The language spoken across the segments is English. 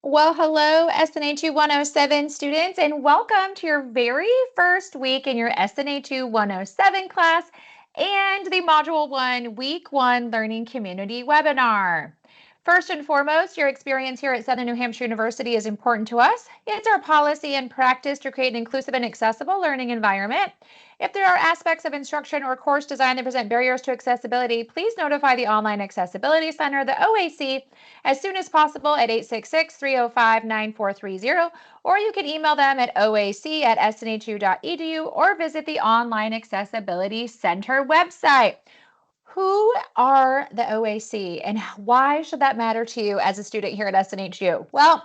Well, hello, SNHU 107 students, and welcome to your very first week in your SNHU 107 class and the Module 1 Week 1 Learning Community webinar. First and foremost, your experience here at Southern New Hampshire University is important to us. It's our policy and practice to create an inclusive and accessible learning environment. If there are aspects of instruction or course design that present barriers to accessibility, please notify the Online Accessibility Center, the OAC, as soon as possible at 866-305-9430, or you can email them at oac@snhu.edu or visit the Online Accessibility Center website. Who are the OAC and why should that matter to you as a student here at SNHU? Well,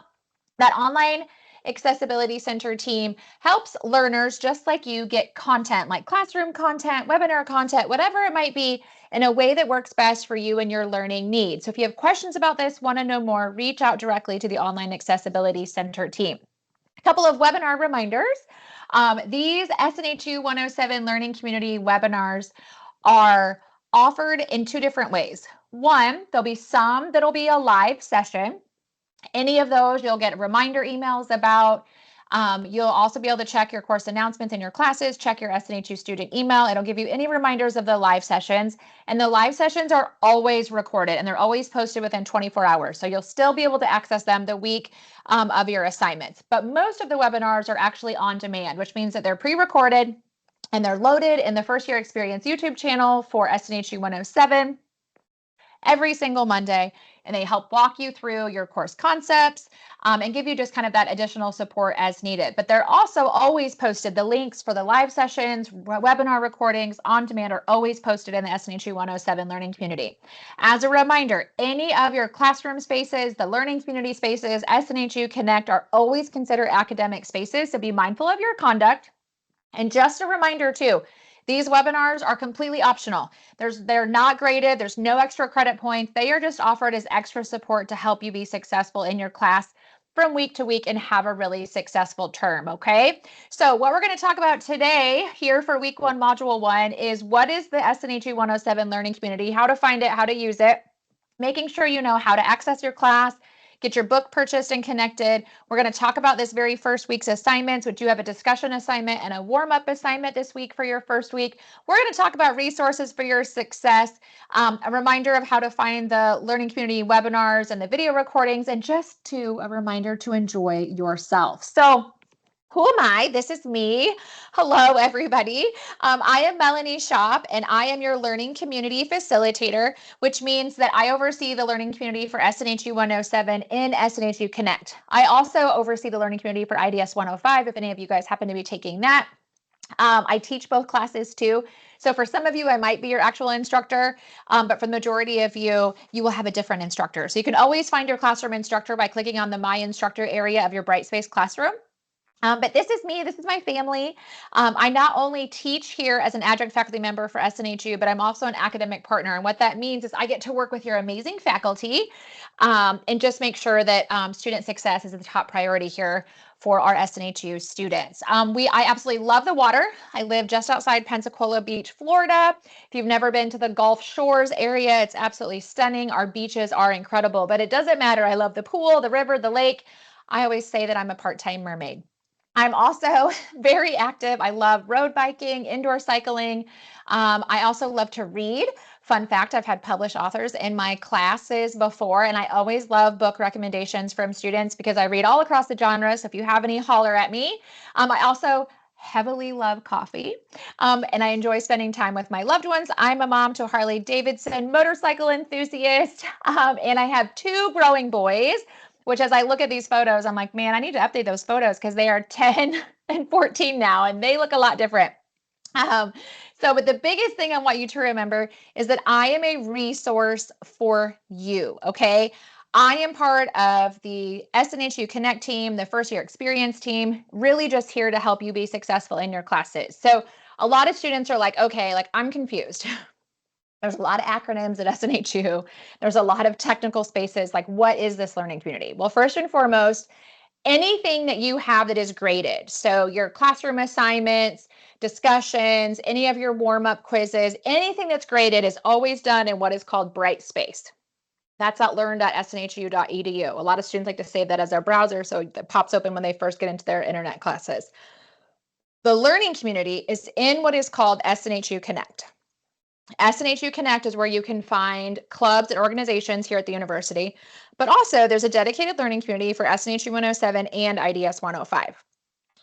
that Online Accessibility Center team helps learners just like you get content like classroom content, webinar content, whatever it might be, in a way that works best for you and your learning needs. So if you have questions about this, want to know more, reach out directly to the Online Accessibility Center team. A couple of webinar reminders. These SNHU 107 Learning Community webinars are offered in two different ways. One, there'll be some that'll be a live session. Any of those you'll get reminder emails about. You'll also be able to check your course announcements in your classes, check your SNHU student email. It'll give you any reminders of the live sessions. And the live sessions are always recorded and they're always posted within 24 hours. So you'll still be able to access them the week of your assignments. But most of the webinars are actually on demand, which means that they're pre-recorded and they're loaded in the First Year Experience YouTube channel for SNHU 107 every single Monday, and they help walk you through your course concepts and give you just kind of that additional support as needed. But they're also always posted. The links for the live sessions, webinar recordings on demand are always posted in the SNHU 107 Learning Community. As a reminder, any of your classroom spaces, the learning community spaces, SNHU Connect are always considered academic spaces, so be mindful of your conduct. And just a reminder too, these webinars are completely optional. They're not graded. There's no extra credit points. They are just offered as extra support to help you be successful in your class from week to week and have a really successful term, okay? So what we're going to talk about today here for week 1, module 1 is what is the SNHU 107 Learning Community, how to find it, how to use it, making sure you know how to access your class, get your book purchased and connected. We're going to talk about this very first week's assignments, which you have a discussion assignment and a warm-up assignment this week for your first week. We're going to talk about resources for your success, a reminder of how to find the learning community webinars and the video recordings, and just a reminder to enjoy yourself. So who am I? This is me. Hello, everybody. I am Melanie Shop, and I am your learning community facilitator, which means that I oversee the learning community for SNHU 107 in SNHU Connect. I also oversee the learning community for IDS 105, if any of you guys happen to be taking that. I teach both classes too. So for some of you, I might be your actual instructor, but for the majority of you, you will have a different instructor. So you can always find your classroom instructor by clicking on the My Instructor area of your Brightspace classroom. But this is me, this is my family. I not only teach here as an adjunct faculty member for SNHU, but I'm also an academic partner. And what that means is I get to work with your amazing faculty and just make sure that student success is the top priority here for our SNHU students. I absolutely love the water. I live just outside Pensacola Beach, Florida. If you've never been to the Gulf Shores area, it's absolutely stunning. Our beaches are incredible, but it doesn't matter. I love the pool, the river, the lake. I always say that I'm a part-time mermaid. I'm also very active. I love road biking, indoor cycling. I also love to read. Fun fact, I've had published authors in my classes before, and I always love book recommendations from students because I read all across the genre. So if you have any, holler at me. I also heavily love coffee, and I enjoy spending time with my loved ones. I'm a mom to a Harley Davidson motorcycle enthusiast, and I have 2 growing boys, which as I look at these photos, I'm like, man, I need to update those photos because they are 10 and 14 now, and they look a lot different. But the biggest thing I want you to remember is that I am a resource for you, okay? I am part of the SNHU Connect team, the first year experience team, really just here to help you be successful in your classes. So a lot of students are like, okay, like I'm confused. There's a lot of acronyms at SNHU. There's a lot of technical spaces. Like, what is this learning community? Well, first and foremost, anything that you have that is graded. So your classroom assignments, discussions, any of your warm-up quizzes, anything that's graded is always done in what is called Brightspace. That's at learn.snhu.edu. A lot of students like to save that as their browser, so it pops open when they first get into their internet classes. The learning community is in what is called SNHU Connect. SNHU Connect is where you can find clubs and organizations here at the university, but also there's a dedicated learning community for SNHU 107 and IDS 105.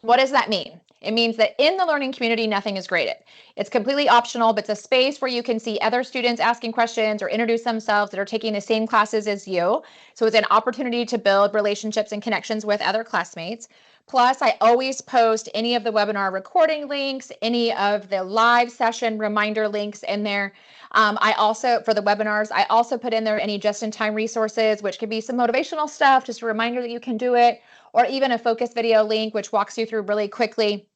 What does that mean? It means that in the learning community, nothing is graded. It's completely optional, but it's a space where you can see other students asking questions or introduce themselves that are taking the same classes as you. So it's an opportunity to build relationships and connections with other classmates. Plus, I always post any of the webinar recording links, any of the live session reminder links in there. I also, for the webinars, I also put in there any just-in-time resources, which could be some motivational stuff, just a reminder that you can do it, or even a focus video link, which walks you through really quickly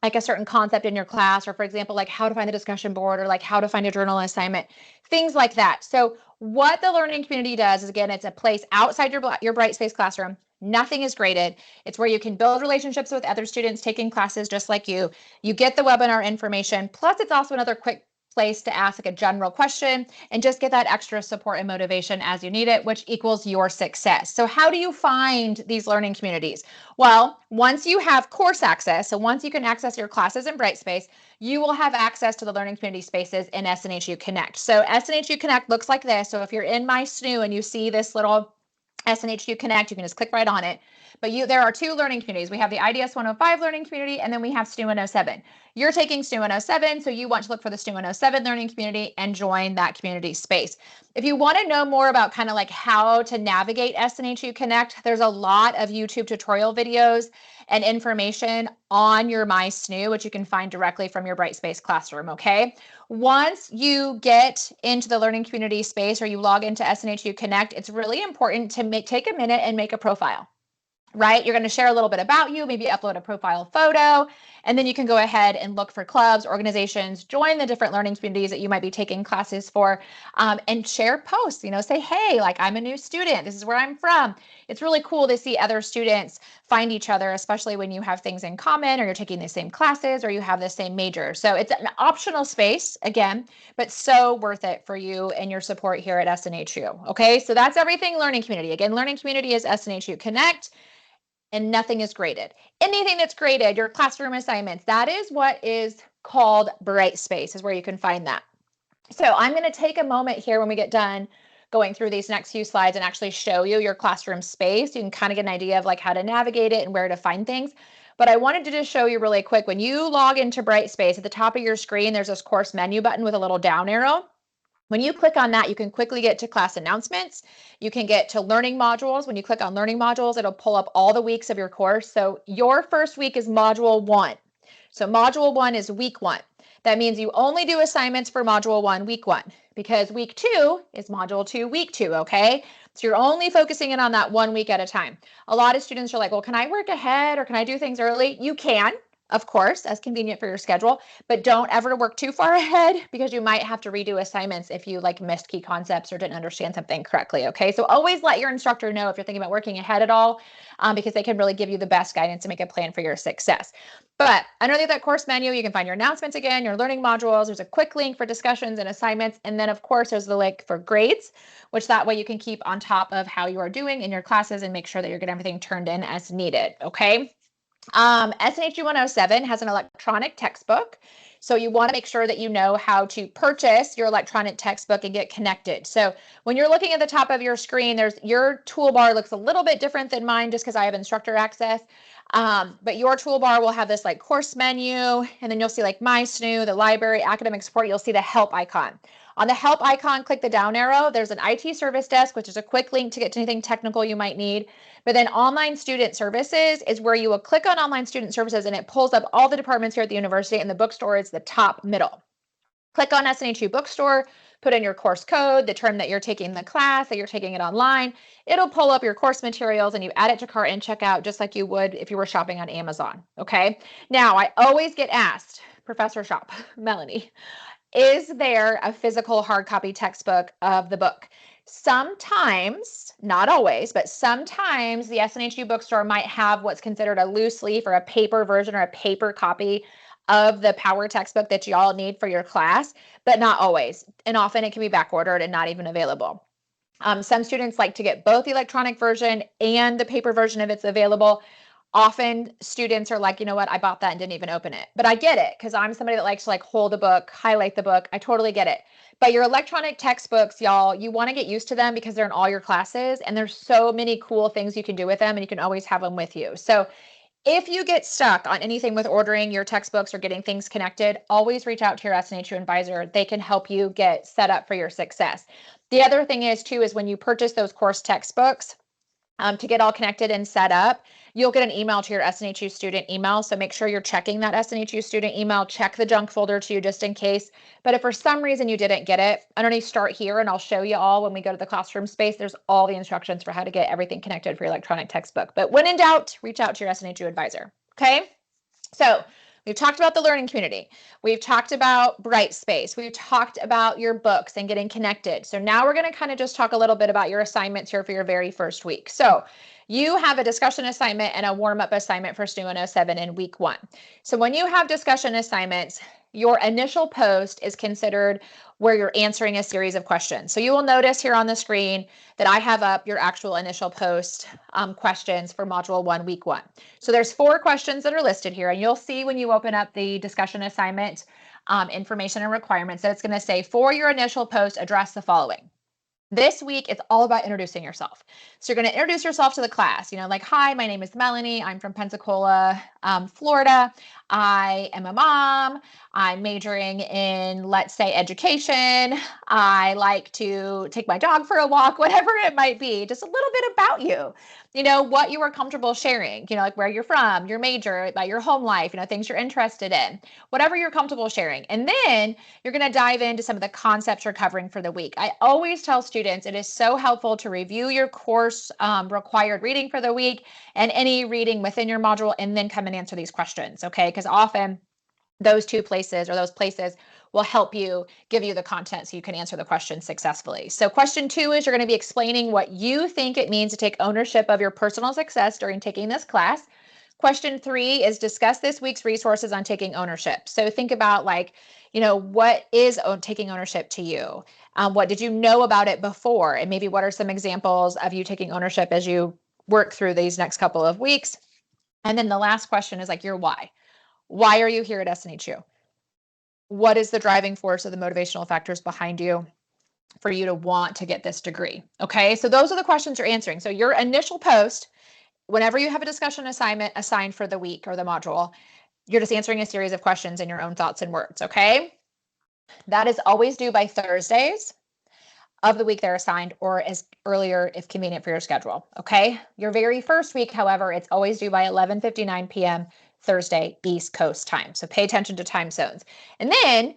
like a certain concept in your class, or for example, like how to find the discussion board, or like how to find a journal assignment, things like that. So what the learning community does is, again, it's a place outside your Brightspace classroom. Nothing is graded. It's where you can build relationships with other students taking classes just like you. You get the webinar information. Plus, it's also another quick place to ask like a general question and just get that extra support and motivation as you need it, which equals your success. So how do you find these learning communities? Well, once you have course access, so once you can access your classes in Brightspace, you will have access to the learning community spaces in SNHU Connect. So SNHU Connect looks like this. So if you're in My SNHU and you see this little SNHU Connect, you can just click right on it. But there are two learning communities. We have the IDS 105 learning community, and then we have SNHU 107. You're taking SNHU 107, so you want to look for the SNHU 107 learning community and join that community space. If you want to know more about kind of like how to navigate SNHU Connect, there's a lot of YouTube tutorial videos and information on your My SNHU, which you can find directly from your Brightspace classroom, okay? Once you get into the learning community space or you log into SNHU Connect, it's really important to take a minute and make a profile. Right? You're going to share a little bit about you, maybe upload a profile photo, and then you can go ahead and look for clubs, organizations, join the different learning communities that you might be taking classes for, and share posts, say, hey, like I'm a new student, this is where I'm from. It's really cool to see other students find each other, especially when you have things in common or you're taking the same classes or you have the same major. So it's an optional space, again, but so worth it for you and your support here at SNHU. Okay, so that's everything learning community. Again, learning community is SNHU Connect. And nothing is graded. Anything that's graded, your classroom assignments, that is what is called Brightspace, is where you can find that. So I'm going to take a moment here when we get done going through these next few slides and actually show you your classroom space. You can kind of get an idea of like how to navigate it and where to find things. But I wanted to just show you really quick, when you log into Brightspace, at the top of your screen, there's this course menu button with a little down arrow. When you click on that, you can quickly get to class announcements. You can get to learning modules. When you click on learning modules, it'll pull up all the weeks of your course. So your first week is module 1. So module 1 is week 1. That means you only do assignments for module 1, week 1, because week 2 is module 2, week 2, okay? So you're only focusing in on that 1 week at a time. A lot of students are like, well, can I work ahead or can I do things early? You can. Of course, as convenient for your schedule, but don't ever work too far ahead because you might have to redo assignments if you like missed key concepts or didn't understand something correctly, okay? So always let your instructor know if you're thinking about working ahead at all, because they can really give you the best guidance to make a plan for your success. But underneath that course menu, you can find your announcements again, your learning modules. There's a quick link for discussions and assignments. And then of course, there's the link for grades, which that way you can keep on top of how you are doing in your classes and make sure that you're getting everything turned in as needed, okay? SNHU 107 has an electronic textbook. So you want to make sure that you know how to purchase your electronic textbook and get connected. So when you're looking at the top of your screen, your toolbar looks a little bit different than mine just because I have instructor access. But your toolbar will have this like course menu, and then you'll see like My SNHU, the library, academic support. You'll see the help icon. On the help icon, click the down arrow. There's an IT service desk, which is a quick link to get to anything technical you might need. But then online student services is where you will click on online student services and it pulls up all the departments here at the university, and the bookstore is the top middle. Click on SNHU bookstore, put in your course code, the term that you're taking the class, that you're taking it online. It'll pull up your course materials and you add it to cart and checkout just like you would if you were shopping on Amazon, okay? Now, I always get asked, Professor Shop, Melanie, is there a physical hard copy textbook of the book? Sometimes, not always, but sometimes the SNHU bookstore might have what's considered a loose leaf or a paper version or a paper copy of the power textbook that y'all need for your class, but not always. And often it can be back ordered and not even available. Some students like to get both the electronic version and the paper version if it's available. Often students are like, you know what, I bought that and didn't even open it. But I get it because I'm somebody that likes to like hold the book, highlight the book. I totally get it. But your electronic textbooks, y'all, you want to get used to them because they're in all your classes and there's so many cool things you can do with them and you can always have them with you. So if you get stuck on anything with ordering your textbooks or getting things connected, always reach out to your SNHU advisor. They can help you get set up for your success. The other thing is too, is when you purchase those course textbooks, to get all connected and set up, you'll get an email to your SNHU student email. So make sure you're checking that SNHU student email, check the junk folder too, just in case. But if for some reason you didn't get it, underneath start here, and I'll show you all when we go to the classroom space, there's all the instructions for how to get everything connected for your electronic textbook. But when in doubt, reach out to your SNHU advisor, okay? So we've talked about the learning community. We've talked about Brightspace. We've talked about your books and getting connected. So now we're going to kind of just talk a little bit about your assignments here for your very first week. So you have a discussion assignment and a warm-up assignment for SNHU 107 in week 1. So when you have discussion assignments, your initial post is considered where you're answering a series of questions. So you will notice here on the screen that I have up your actual initial post questions for Module 1, Week 1. So there's 4 questions that are listed here, and you'll see when you open up the discussion assignment information and requirements that it's going to say, for your initial post, address the following. This week, it's all about introducing yourself. So you're going to introduce yourself to the class, you know, like, hi, my name is Melanie. I'm from Pensacola, Florida. I am a mom. I'm majoring in, let's say, education. I like to take my dog for a walk, whatever it might be, just a little bit about you, you know, what you are comfortable sharing, you know, like where you're from, your major, about your home life, you know, things you're interested in, whatever you're comfortable sharing. And then you're going to dive into some of the concepts you're covering for the week. I always tell students it is so helpful to review your course required reading for the week and any reading within your module and then come and answer these questions, okay? Because often those places will help you, give you the content so you can answer the question successfully. So question 2 is you're going to be explaining what you think it means to take ownership of your personal success during taking this class. Question 3 is discuss this week's resources on taking ownership. So think about, like, you know, what is taking ownership to you? What did you know about it before? And maybe what are some examples of you taking ownership as you work through these next couple of weeks? And then the last question is like your why. Why are you here at SNHU? What is the driving force of the motivational factors behind you for you to want to get this degree? Okay, so those are the questions you're answering. So your initial post, whenever you have a discussion assignment assigned for the week or the module, you're just answering a series of questions in your own thoughts and words, okay? That is always due by Thursdays of the week they're assigned, or as earlier if convenient for your schedule, okay? Your very first week, however, it's always due by 11:59 p.m. Thursday, East Coast time. So pay attention to time zones. And then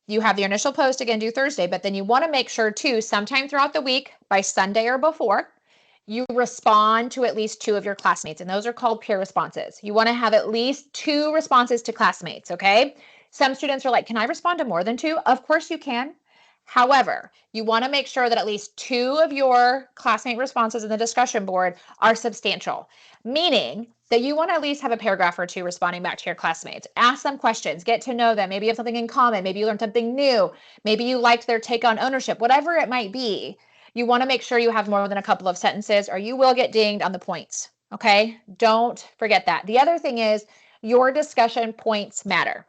you have your initial post again due Thursday, but then you want to make sure too, sometime throughout the week by Sunday or before, you respond to at least 2 of your classmates, and those are called peer responses. You want to have at least 2 responses to classmates, okay? Some students are like, can I respond to more than 2? Of course you can. However, you want to make sure that at least 2 of your classmate responses in the discussion board are substantial, meaning that you want to at least have a paragraph or 2 responding back to your classmates. Ask them questions, get to know them. Maybe you have something in common. Maybe you learned something new. Maybe you liked their take on ownership, whatever it might be. You want to make sure you have more than a couple of sentences or you will get dinged on the points. Okay, don't forget that. The other thing is your discussion points matter.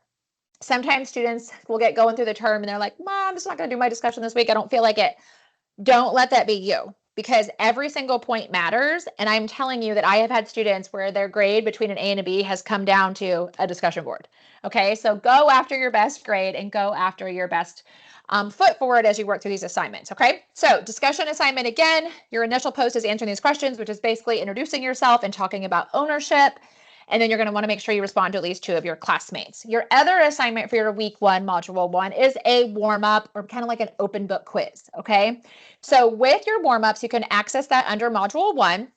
Sometimes students will get going through the term and they're like, Mom, I'm just not going to do my discussion this week. I don't feel like it. Don't let that be you, because every single point matters. And I'm telling you that I have had students where their grade between an A and a B has come down to a discussion board. Okay, so go after your best grade and go after your best foot forward as you work through these assignments. Okay, so discussion assignment again, your initial post is answering these questions, which is basically introducing yourself and talking about ownership. And then you're going to want to make sure you respond to at least 2 of your classmates. Your other assignment for your week 1, module 1 is a warm up, or kind of like an open book quiz. Okay, so with your warm ups, you can access that under module 1.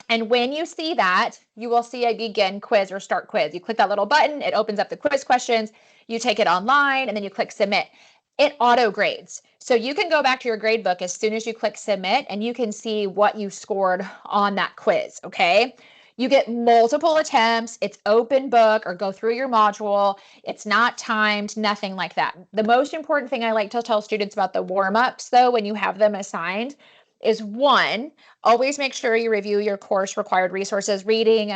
And when you see that, you will see a begin quiz or start quiz. You click that little button, it opens up the quiz questions, you take it online, and then you click submit. It auto grades. So you can go back to your grade book as soon as you click submit and you can see what you scored on that quiz, okay? You get multiple attempts, it's open book, or go through your module. It's not timed, nothing like that. The most important thing I like to tell students about the warm-ups though, when you have them assigned, is one, always make sure you review your course required resources, reading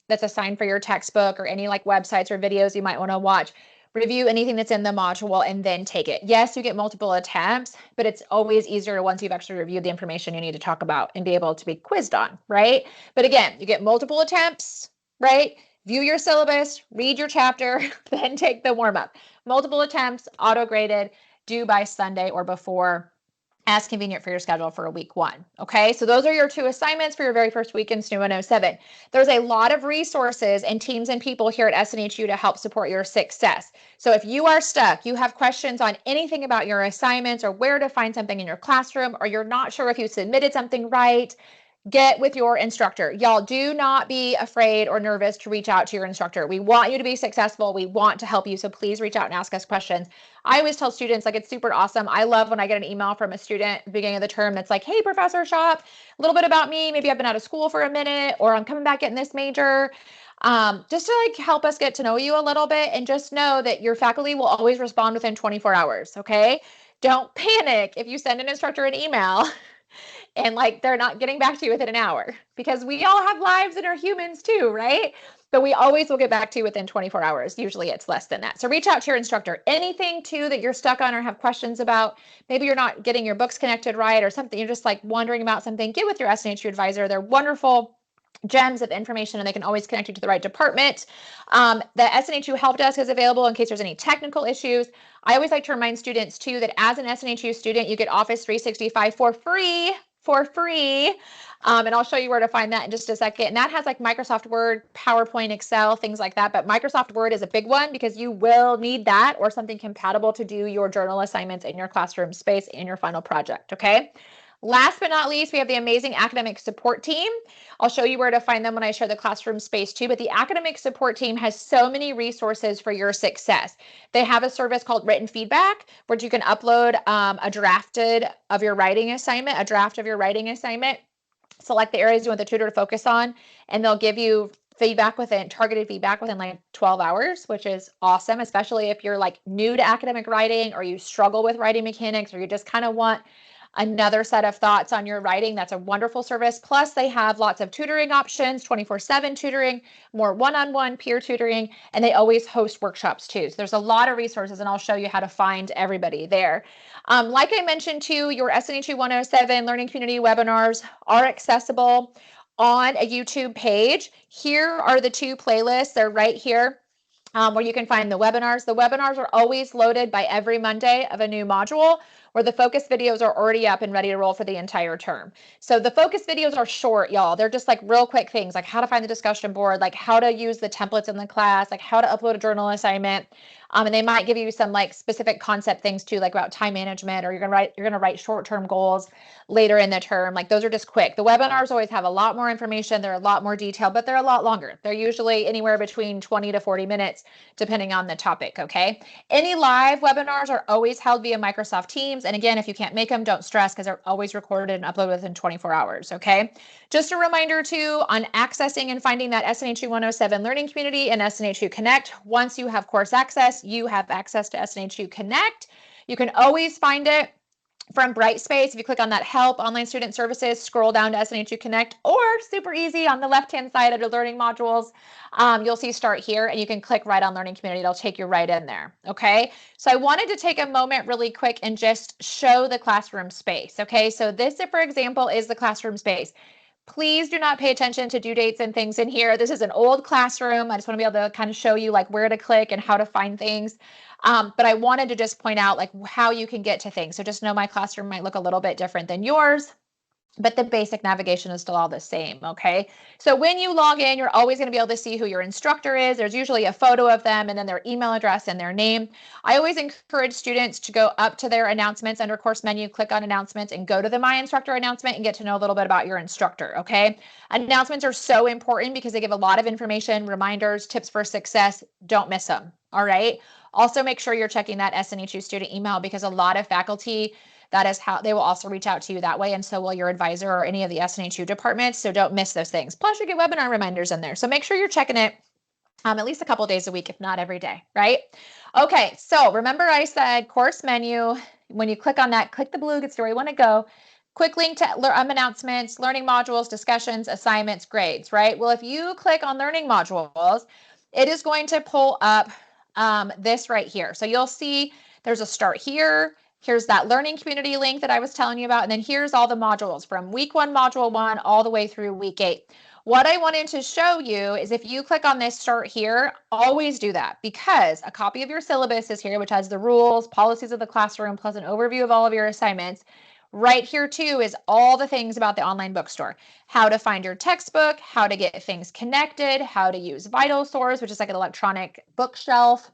that's assigned for your textbook or any like websites or videos you might want to watch. Review anything that's in the module and then take it. Yes, you get multiple attempts, but it's always easier once you've actually reviewed the information you need to talk about and be able to be quizzed on, right? But again, you get multiple attempts, right? View your syllabus, read your chapter, then take the warm up. Multiple attempts, auto-graded, due by Sunday or before, as convenient for your schedule for a week one. Okay, so those are your 2 assignments for your very first week in SNHU 107. There's a lot of resources and teams and people here at SNHU to help support your success. So if you are stuck, you have questions on anything about your assignments or where to find something in your classroom, or you're not sure if you submitted something right, get with your instructor. Y'all, do not be afraid or nervous to reach out to your instructor. We want you to be successful. We want to help you. So please reach out and ask us questions. I always tell students, like, it's super awesome. I love when I get an email from a student at the beginning of the term that's like, hey, Professor Shop, a little bit about me. Maybe I've been out of school for a minute, or I'm coming back in this major. Just to like help us get to know you a little bit, and just know that your faculty will always respond within 24 hours. Okay. Don't panic if you send an instructor an email and like they're not getting back to you within an hour, because we all have lives and are humans too, right? But we always will get back to you within 24 hours. Usually it's less than that. So reach out to your instructor. Anything too that you're stuck on or have questions about, maybe you're not getting your books connected right or something, you're just like wondering about something, get with your SNHU advisor. They're wonderful gems of information, and they can always connect you to the right department. The SNHU help desk is available in case there's any technical issues. I always like to remind students too that as an SNHU student, you get Office 365 for free. And I'll show you where to find that in just a second. And that has like Microsoft Word, PowerPoint, Excel, things like that. But Microsoft Word is a big one because you will need that or something compatible to do your journal assignments in your classroom space in your final project, okay? Last but not least, we have the amazing academic support team. I'll show you where to find them when I share the classroom space too, but the academic support team has so many resources for your success. They have a service called Written Feedback, where you can upload a draft of your writing assignment, select the areas you want the tutor to focus on, and they'll give you targeted feedback within like 12 hours, which is awesome, especially if you're like new to academic writing, or you struggle with writing mechanics, or you just kind of want another set of thoughts on your writing. That's a wonderful service. Plus, they have lots of tutoring options, 24/7 tutoring, more one-on-one peer tutoring, and they always host workshops too. So there's a lot of resources, and I'll show you how to find everybody there. Like I mentioned too, your SNHU 107 Learning Community webinars are accessible on a YouTube page. Here are the 2 playlists. They're right here. Where you can find the webinars. The webinars are always loaded by every Monday of a new module, where the focus videos are already up and ready to roll for the entire term. So the focus videos are short, y'all. They're just like real quick things, like how to find the discussion board, like how to use the templates in the class, like how to upload a journal assignment. And they might give you some like specific concept things too, like about time management, or you're gonna write short-term goals later in the term. Like those are just quick. The webinars always have a lot more information. They're a lot more detailed, but they're a lot longer. They're usually anywhere between 20 to 40 minutes, depending on the topic, okay? Any live webinars are always held via Microsoft Teams. And again, if you can't make them, don't stress, because they're always recorded and uploaded within 24 hours, okay? Just a reminder too, on accessing and finding that SNHU 107 Learning Community and SNHU Connect. Once you have course access, you have access to SNHU Connect. You can always find it from Brightspace. If you click on that Help, Online Student Services, scroll down to SNHU Connect, or super easy on the left-hand side under Learning Modules, you'll see Start Here, and you can click right on Learning Community. It'll take you right in there, okay? So I wanted to take a moment really quick and just show the classroom space, okay? So this, for example, is the classroom space. Please do not pay attention to due dates and things in here. This is an old classroom. I just want to be able to kind of show you like where to click and how to find things. But I wanted to just point out like how you can get to things. So just know my classroom might look a little bit different than yours, but the basic navigation is still all the same, okay? So when you log in, you're always going to be able to see who your instructor is. There's usually a photo of them and then their email address and their name. I always encourage students to go up to their announcements under course menu, click on announcements, and go to the My Instructor announcement and get to know a little bit about your instructor, okay? Announcements are so important because they give a lot of information, reminders, tips for success. Don't miss them, all right? Also, make sure you're checking that SNHU student email, because a lot of faculty, that is how they will also reach out to you that way, and so will your advisor or any of the SNHU departments. So don't miss those things. Plus, you get webinar reminders in there. So make sure you're checking it at least a couple days a week, if not every day, right? Okay, so remember I said course menu. When you click on that, click the blue, gets to where you want to go. quick link to announcements, learning modules, discussions, assignments, grades, right? Well, if you click on learning modules, it is going to pull up this right here. So you'll see there's a start here. Here's that learning community link that I was telling you about. And then here's all the modules from week 1, module 1, all the way through week 8. What I wanted to show you is if you click on this start here, always do that, because a copy of your syllabus is here, which has the rules, policies of the classroom, plus an overview of all of your assignments. Right here too is all the things about the online bookstore. How to find your textbook, how to get things connected, how to use VitalSource, which is like an electronic bookshelf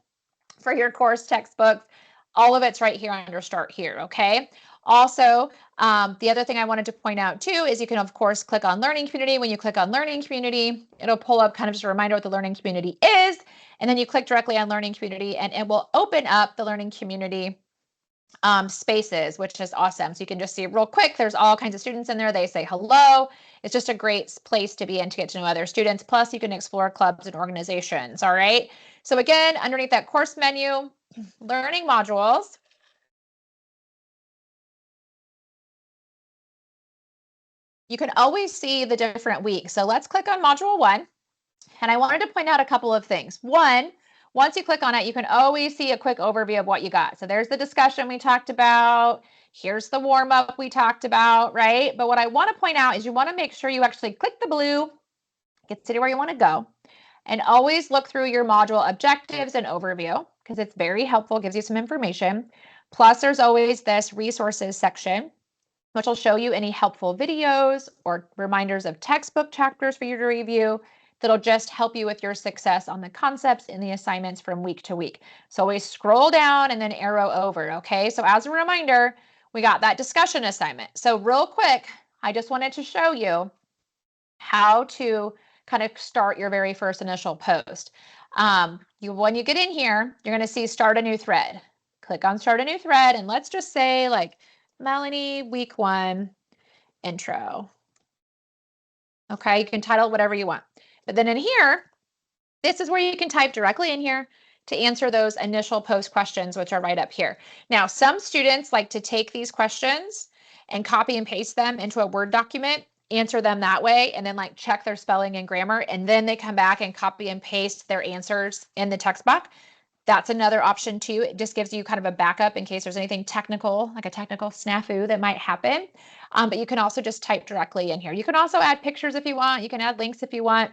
for your course textbooks. All of it's right here under Start Here, okay? Also, the other thing I wanted to point out too is you can, of course, click on Learning Community. When you click on Learning Community, it'll pull up kind of just a reminder what the Learning Community is, and then you click directly on Learning Community, and it will open up the Learning Community spaces, which is awesome. So you can just see real quick, there's all kinds of students in there. They say hello. It's just a great place to be in to get to know other students. Plus, you can explore clubs and organizations, all right? So again, underneath that course menu, learning modules. You can always see the different weeks. So let's click on module 1. And I wanted to point out a couple of things. One, once you click on it, you can always see a quick overview of what you got. So there's the discussion we talked about. Here's the warm up we talked about, right? But what I want to point out is you want to make sure you actually click the blue, get to where you want to go, and always look through your module objectives and overview, because it's very helpful, gives you some information. Plus, there's always this resources section, which will show you any helpful videos or reminders of textbook chapters for you to review that'll just help you with your success on the concepts in the assignments from week to week. So always scroll down and then arrow over, okay? So as a reminder, we got that discussion assignment. So real quick, I just wanted to show you how to kind of start your very first initial post. When you get in here, you're going to see start a new thread. Click on start a new thread, and let's just say like Melanie, week 1 intro. Okay, you can title whatever you want. But then in here, this is where you can type directly in here to answer those initial post questions, which are right up here. Now, some students like to take these questions and copy and paste them into a Word document, answer them that way, and then like check their spelling and grammar, and then they come back and copy and paste their answers in the text box. That's another option too. It just gives you kind of a backup in case there's anything technical, like a technical snafu that might happen. But you can also just type directly in here. You can also add pictures if you want. You can add links if you want.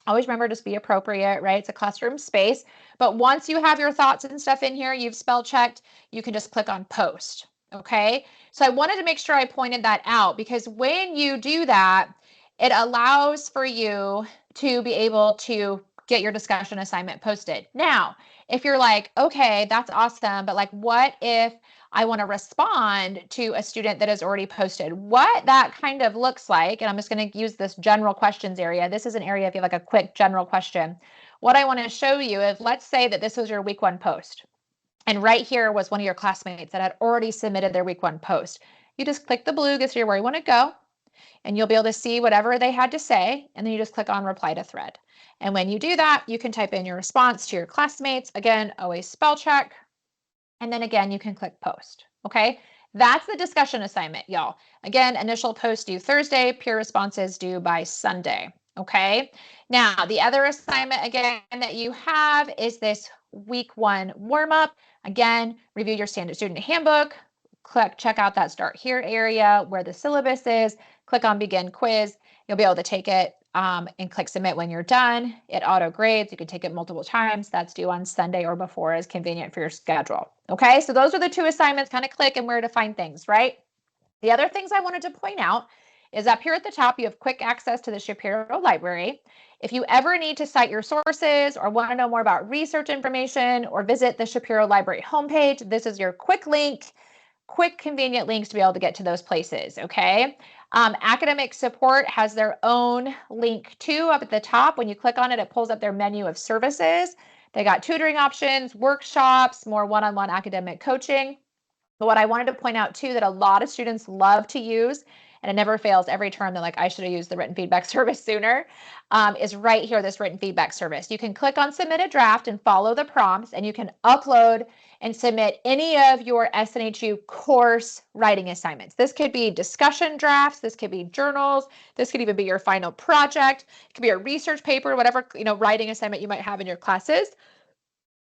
Always remember, just be appropriate, right? It's a classroom space. But once you have your thoughts and stuff in here, you've spell checked, you can just click on post, okay? So I wanted to make sure I pointed that out, because when you do that, it allows for you to be able to get your discussion assignment posted. Now, if you're like, okay, that's awesome, but like, what if I want to respond to a student that has already posted? What that kind of looks like, and I'm just going to use this general questions area. This is an area if you have like a quick general question. What I want to show you is, let's say that this was your week 1 post, and right here was one of your classmates that had already submitted their week 1 post. You just click the blue, gets you where you want to go, and you'll be able to see whatever they had to say, and then you just click on reply to thread. And when you do that, you can type in your response to your classmates. Again, always spell check. And then again, you can click post, okay? That's the discussion assignment, y'all. Again, initial post due Thursday, peer responses due by Sunday, okay? Now, the other assignment, again, that you have is this week 1 warm-up. Again, review your standard student handbook, check out that start here area where the syllabus is, click on begin quiz. You'll be able to take it and click submit when you're done. It auto grades. You can take it multiple times. That's due on Sunday or before, as convenient for your schedule. Okay, so those are the 2 assignments, kind of click and where to find things, right? The other things I wanted to point out is up here at the top, you have quick access to the Shapiro Library. If you ever need to cite your sources or want to know more about research information or visit the Shapiro Library homepage, this is your quick link, quick, convenient links to be able to get to those places, okay? Academic support has their own link too up at the top. When you click on it, it pulls up their menu of services. They got tutoring options, workshops, more one-on-one academic coaching. But what I wanted to point out too, that a lot of students love to use and it never fails every term. They're like, I should have used the written feedback service sooner, is right here, this written feedback service. You can click on submit a draft and follow the prompts, and you can upload and submit any of your SNHU course writing assignments. This could be discussion drafts, this could be journals, this could even be your final project, it could be a research paper, whatever writing assignment you might have in your classes.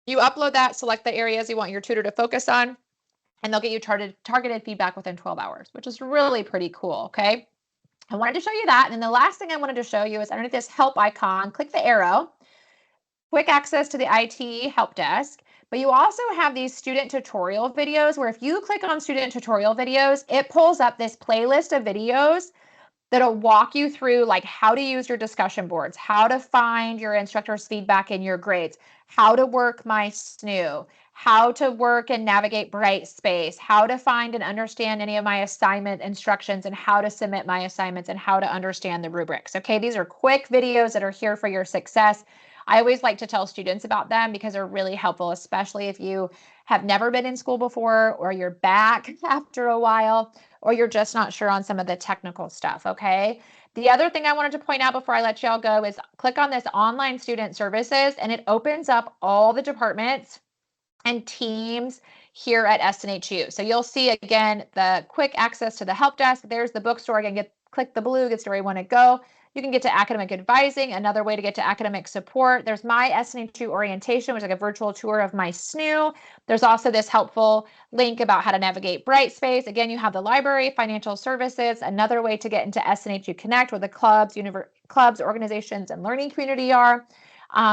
You upload that, select the areas you want your tutor to focus on, and they'll get you targeted feedback within 12 hours, which is really pretty cool, okay? I wanted to show you that, and then the last thing I wanted to show you is underneath this help icon, click the arrow, quick access to the IT help desk. But you also have these student tutorial videos where if you click on student tutorial videos, it pulls up this playlist of videos that'll walk you through like how to use your discussion boards, how to find your instructor's feedback in your grades, how to work my SNHU, how to work and navigate Brightpace, how to find and understand any of my assignment instructions, and how to submit my assignments, and how to understand the rubrics. Okay, these are quick videos that are here for your success. I always like to tell students about them because they're really helpful, especially if you have never been in school before, or you're back after a while, or you're just not sure on some of the technical stuff, okay? The other thing I wanted to point out before I let y'all go is click on this online student services, and it opens up all the departments and teams here at SNHU. So you'll see again the quick access to the help desk. There's the bookstore. Again, click the blue, gets to where you want to go. You can get to academic advising, another way to get to academic support. There's my SNHU orientation, which is like a virtual tour of my SNHU. There's also this helpful link about how to navigate Brightspace. Again, you have the library, financial services, another way to get into SNHU Connect, where the clubs, organizations, and learning community are.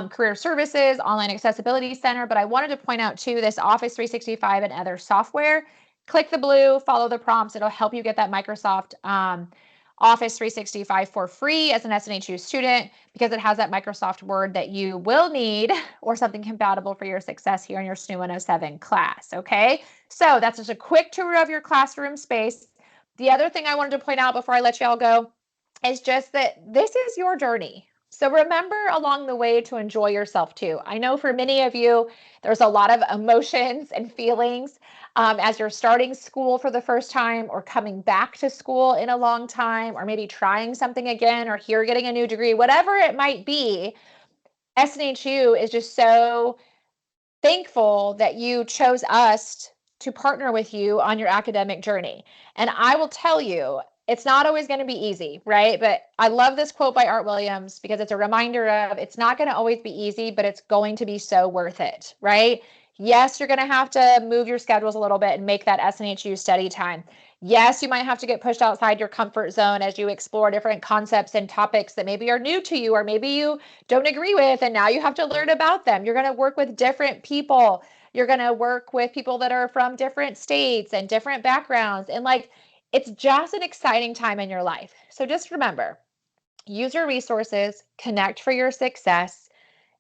Career services, online accessibility center. But I wanted to point out too, this Office 365 and other software. Click the blue, follow the prompts. It'll help you get that Microsoft Office 365 for free as an SNHU student, because it has that Microsoft Word that you will need, or something compatible for your success here in your SNHU 107 class. Okay, so that's just a quick tour of your classroom space. The other thing I wanted to point out before I let you all go is just that this is your journey. So remember along the way to enjoy yourself too. I know for many of you, there's a lot of emotions and feelings as you're starting school for the first time, or coming back to school in a long time, or maybe trying something again, or here getting a new degree, whatever it might be. SNHU is just so thankful that you chose us to partner with you on your academic journey. And I will tell you, it's not always going to be easy, right? But I love this quote by Art Williams because it's a reminder of it's not going to always be easy, but it's going to be so worth it, right? Yes, you're going to have to move your schedules a little bit and make that SNHU study time. Yes, you might have to get pushed outside your comfort zone as you explore different concepts and topics that maybe are new to you, or maybe you don't agree with, and now you have to learn about them. You're going to work with different people. You're going to work with people that are from different states and different backgrounds. And like, it's just an exciting time in your life. So just remember, use your resources, connect for your success.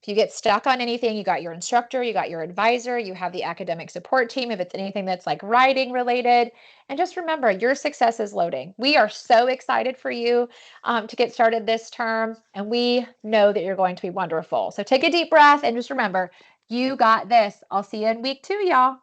If you get stuck on anything, you got your instructor, you got your advisor, you have the academic support team if it's anything that's like writing related. And just remember, your success is loading. We are so excited for you to get started this term, and we know that you're going to be wonderful. So take a deep breath and just remember, you got this. I'll see you in week 2, y'all.